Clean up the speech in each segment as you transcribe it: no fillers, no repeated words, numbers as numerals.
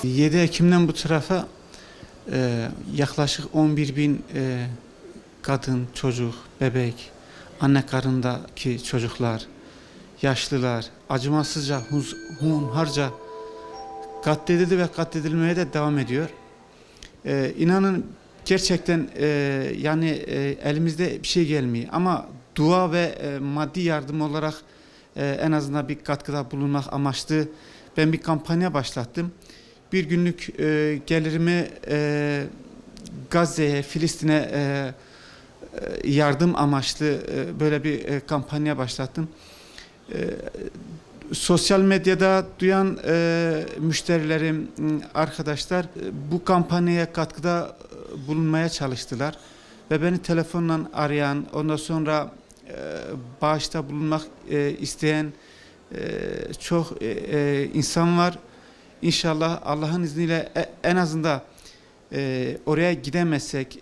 7 Ekim'den bu tarafa yaklaşık 11 bin kadın, çocuk, bebek, anne karnındaki çocuklar, yaşlılar acımasızca, hunharca katledildi ve katledilmeye de devam ediyor. İnanın gerçekten elimizde bir şey gelmiyor ama dua ve maddi yardım olarak en azından bir katkıda bulunmak amaçlı ben bir kampanya başlattım. Bir günlük gelirimi Gazze'ye, Filistin'e yardım amaçlı böyle bir kampanya başlattım. Sosyal medyada duyan müşterilerim, arkadaşlar bu kampanyaya katkıda bulunmaya çalıştılar. Ve beni telefonla arayan, ondan sonra bağışta bulunmak isteyen çok insan var. İnşallah Allah'ın izniyle en azından oraya gidemezsek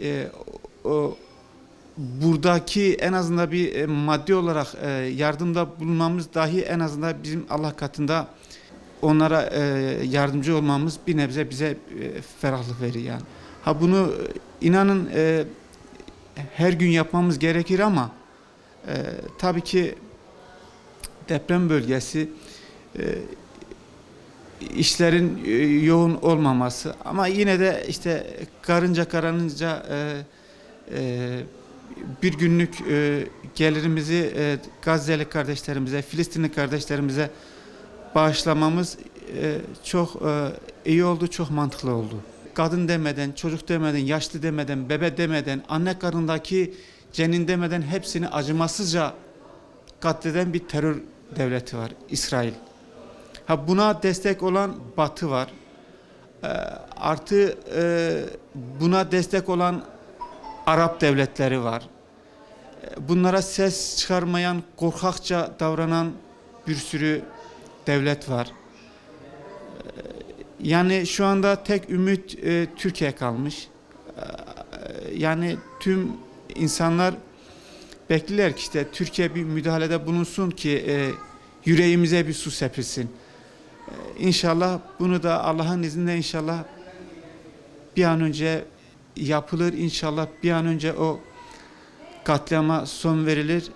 buradaki en azından bir maddi olarak yardımda bulunmamız dahi en azından bizim Allah katında onlara yardımcı olmamız bir nebze bize ferahlık verir yani. Ha bunu inanın her gün yapmamız gerekir ama tabii ki deprem bölgesi işlerin yoğun olmaması ama yine de işte karınca bir günlük gelirimizi Gazze'li kardeşlerimize, Filistinli kardeşlerimize bağışlamamız çok iyi oldu, çok mantıklı oldu. Kadın demeden, çocuk demeden, yaşlı demeden, bebe demeden, anne karnındaki cenin demeden hepsini acımasızca katleden bir terör devleti var, İsrail. Ha buna destek olan Batı var. Artı buna destek olan Arap devletleri var. Bunlara ses çıkarmayan, korkakça davranan bir sürü devlet var. Yani şu anda tek ümit Türkiye kalmış. Yani tüm insanlar bekliyorlar ki işte Türkiye bir müdahalede bulunsun ki yüreğimize bir su sepilsin. İnşallah bunu da Allah'ın izniyle inşallah bir an önce yapılır. İnşallah bir an önce o katliama son verilir.